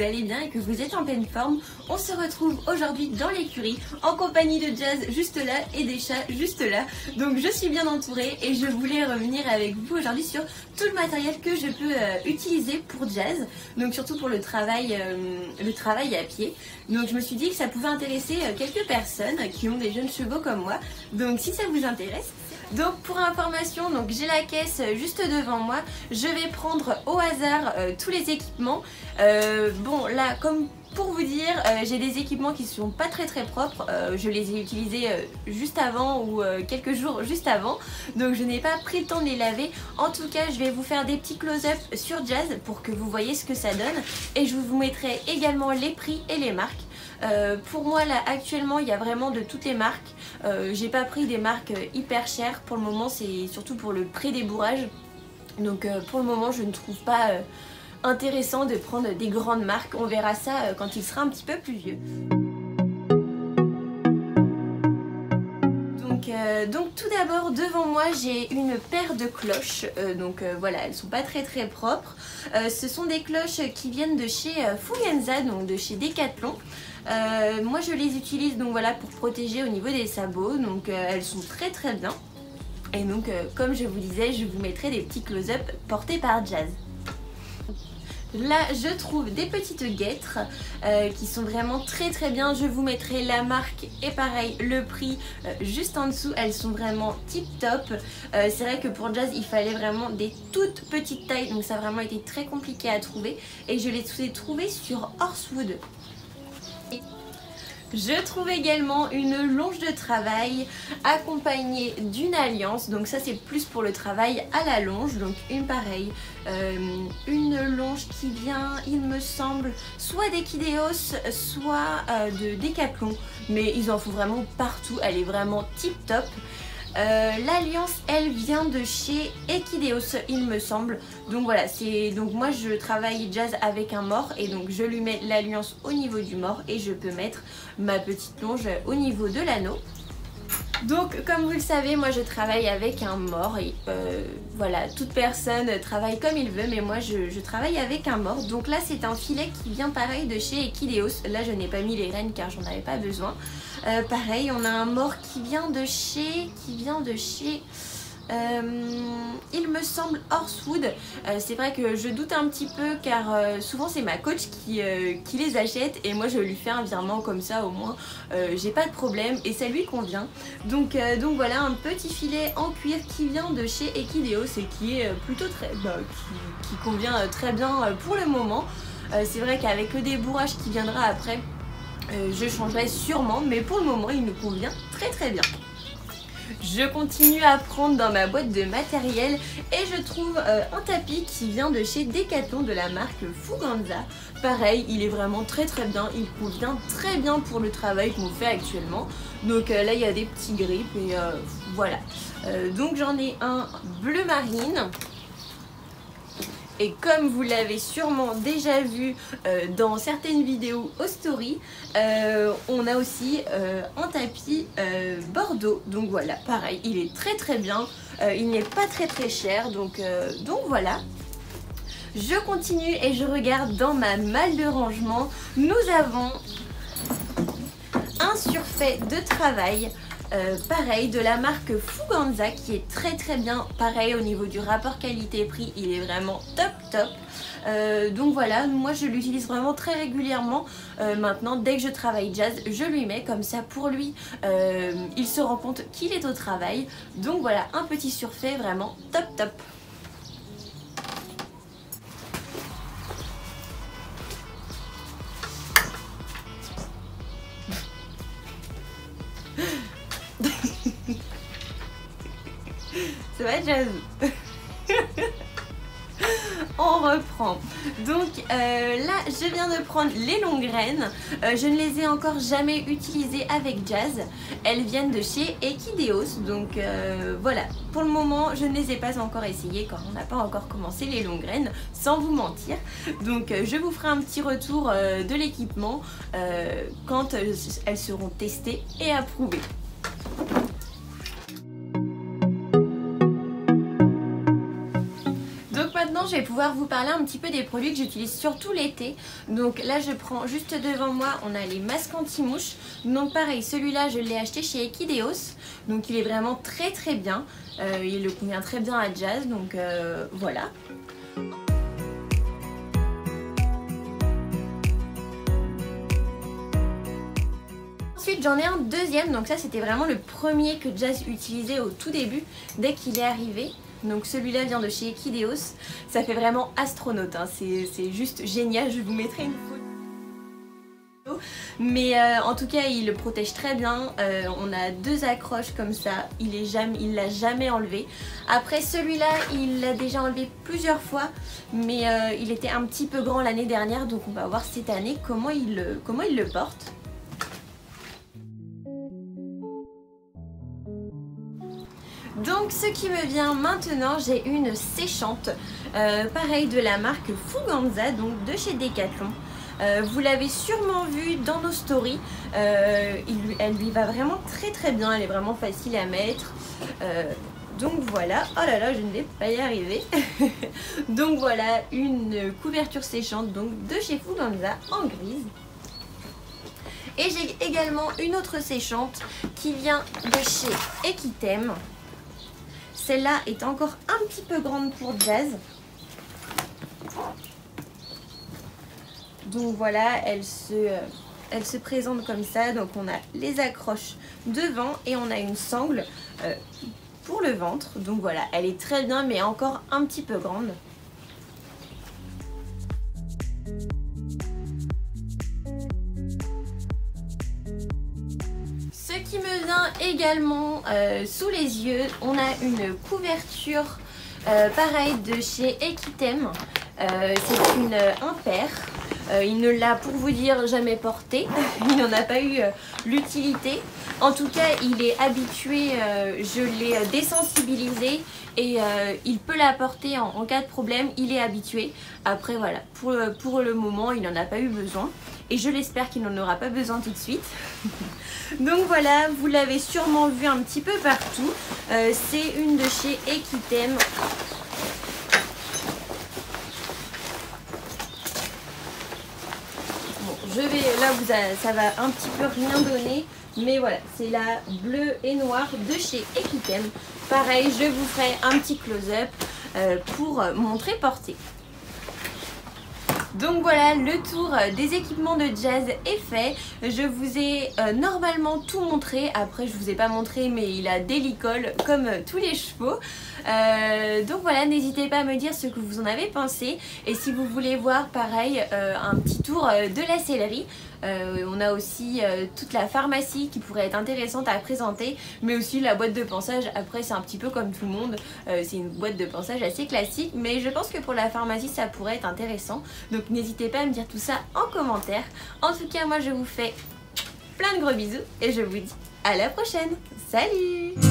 allez bien et que vous êtes en pleine forme. On se retrouve aujourd'hui dans l'écurie en compagnie de Jazz juste là et des chats juste là. Donc je suis bien entourée et je voulais revenir avec vous aujourd'hui sur tout le matériel que je peux utiliser pour Jazz. Donc surtout pour le travail à pied. Donc je me suis dit que ça pouvait intéresser quelques personnes qui ont des jeunes chevaux comme moi. Donc si ça vous intéresse. Donc pour information, donc j'ai la caisse juste devant moi. Je vais prendre au hasard tous les équipements. Bon là, comme pour vous dire, j'ai des équipements qui sont pas très propres. Je les ai utilisés juste avant ou quelques jours juste avant. Donc je n'ai pas pris le temps de les laver. En tout cas, je vais vous faire des petits close-up sur Jazz pour que vous voyez ce que ça donne. Et je vous mettrai également les prix et les marques. Pour moi là actuellement il y a vraiment de toutes les marques. J'ai pas pris des marques hyper chères pour le moment, c'est surtout pour le prix des bourrages. Donc pour le moment je ne trouve pas intéressant de prendre des grandes marques. On verra ça quand il sera un petit peu plus vieux. Donc tout d'abord devant moi j'ai une paire de cloches, voilà, elles sont pas très propres. Ce sont des cloches qui viennent de chez Fugenza, donc de chez Decathlon. Moi je les utilise donc voilà pour protéger au niveau des sabots, donc elles sont très bien. Et donc comme je vous disais, je vous mettrai des petits close-up portés par Jazz. Là je trouve des petites guêtres qui sont vraiment très bien. Je vous mettrai la marque et pareil le prix juste en dessous. Elles sont vraiment tip top. C'est vrai que pour Jazz il fallait vraiment des toutes petites tailles, donc ça a vraiment été très compliqué à trouver. Et je les ai trouvées sur Horsewood. Je trouve également une longe de travail accompagnée d'une alliance. Donc ça c'est plus pour le travail à la longe. Donc une pareille, une longe qui vient il me semble soit d'Equideos soit de Decathlon. Mais ils en font vraiment partout, elle est vraiment tip top. L'alliance elle vient de chez Equideos il me semble. Donc voilà, donc moi je travaille Jazz avec un mors et donc je lui mets l'alliance au niveau du mors et je peux mettre ma petite longe au niveau de l'anneau. Donc comme vous le savez, moi je travaille avec un mors et voilà, toute personne travaille comme il veut, mais moi je travaille avec un mors. Donc là c'est un filet qui vient pareil de chez Equideos. Là je n'ai pas mis les rênes car j'en avais pas besoin. Pareil, on a un mors qui vient de chez il me semble Horsewood. C'est vrai que je doute un petit peu car souvent c'est ma coach qui les achète et moi je lui fais un virement comme ça au moins j'ai pas de problème et ça lui convient. Donc voilà un petit filet en cuir qui vient de chez Equideos et qui est plutôt qui convient très bien pour le moment. C'est vrai qu'avec le débourrage qui viendra après je changerai sûrement, mais pour le moment il nous convient très bien. Je continue à prendre dans ma boîte de matériel et je trouve un tapis qui vient de chez Decathlon de la marque Fugenza. Pareil, il est vraiment très bien, il convient très bien pour le travail qu'on fait actuellement. Donc là il y a des petits grips et voilà. Donc j'en ai un bleu marine. Et comme vous l'avez sûrement déjà vu dans certaines vidéos au story, on a aussi un tapis bordeaux. Donc voilà, pareil, il est très bien. Il n'est pas très cher, donc voilà. Je continue et je regarde dans ma malle de rangement. Nous avons un surfait de travail. Pareil de la marque Fugenza qui est très bien. Pareil au niveau du rapport qualité-prix il est vraiment top. Donc voilà, moi je l'utilise vraiment très régulièrement. Maintenant dès que je travaille Jazz je lui mets comme ça pour lui il se rend compte qu'il est au travail. Donc voilà un petit surfait vraiment top. Ça va Jazz? On reprend. Donc là je viens de prendre les longues graines. Je ne les ai encore jamais utilisées avec Jazz. Elles viennent de chez Equideos. Donc voilà, pour le moment je ne les ai pas encore essayées car on n'a pas encore commencé les longues graines, sans vous mentir. Donc je vous ferai un petit retour de l'équipement quand elles seront testées et approuvées. je vais pouvoir vous parler un petit peu des produits que j'utilise surtout l'été. Donc là je prends juste devant moi, on a les masques anti-mouches. Donc pareil, celui-là je l'ai acheté chez Equideos. Donc il est vraiment très bien. Il le convient très bien à Jazz, donc voilà. Ensuite j'en ai un deuxième, donc ça c'était vraiment le premier que Jazz utilisait au tout début dès qu'il est arrivé. Donc celui-là vient de chez Equideos, ça fait vraiment astronaute, hein. C'est juste génial, je vous mettrai une photo. Mais en tout cas il le protège très bien, on a 2 accroches comme ça, il l'a jamais enlevé. Après celui-là il l'a déjà enlevé plusieurs fois, mais il était un petit peu grand l'année dernière, donc on va voir cette année comment il le porte. Donc ce qui me vient maintenant, j'ai une séchante, pareil de la marque Fuganza, donc de chez Decathlon. Vous l'avez sûrement vu dans nos stories, elle lui va vraiment très bien, elle est vraiment facile à mettre. Donc voilà, oh là là je ne vais pas y arriver. Donc voilà une couverture séchante donc de chez Fuganza en grise. Et j'ai également une autre séchante qui vient de chez Equitem. Celle-là est encore un petit peu grande pour Jazz. Donc voilà, elle se présente comme ça. Donc on a les accroches devant et on a une sangle pour le ventre. Donc voilà, elle est très bien mais encore un petit peu grande. Ce qui me vient également sous les yeux, on a une couverture pareil de chez Equitem. C'est une impair. Il ne l'a, pour vous dire, jamais porté. Il n'en a pas eu l'utilité. En tout cas, il est habitué, je l'ai désensibilisé et il peut la porter en cas de problème. Il est habitué. Après, voilà, pour le moment, il n'en a pas eu besoin. Et je l'espère qu'il n'en aura pas besoin tout de suite. Donc voilà, vous l'avez sûrement vu un petit peu partout. C'est une de chez Equitem. Bon, ça va un petit peu rien donner. Mais voilà, c'est la bleue et noire de chez Equitem. Pareil, je vous ferai un petit close-up pour montrer portée. Donc voilà, le tour des équipements de Jazz est fait. Je vous ai normalement tout montré. Après je vous ai pas montré mais il a des licoles comme tous les chevaux. Donc voilà, n'hésitez pas à me dire ce que vous en avez pensé. Et si vous voulez voir pareil un petit tour de la sellerie. On a aussi toute la pharmacie qui pourrait être intéressante à présenter, mais aussi la boîte de pansage. Après c'est un petit peu comme tout le monde, c'est une boîte de pansage assez classique, mais je pense que pour la pharmacie ça pourrait être intéressant. Donc n'hésitez pas à me dire tout ça en commentaire. En tout cas moi je vous fais plein de gros bisous et je vous dis à la prochaine. Salut!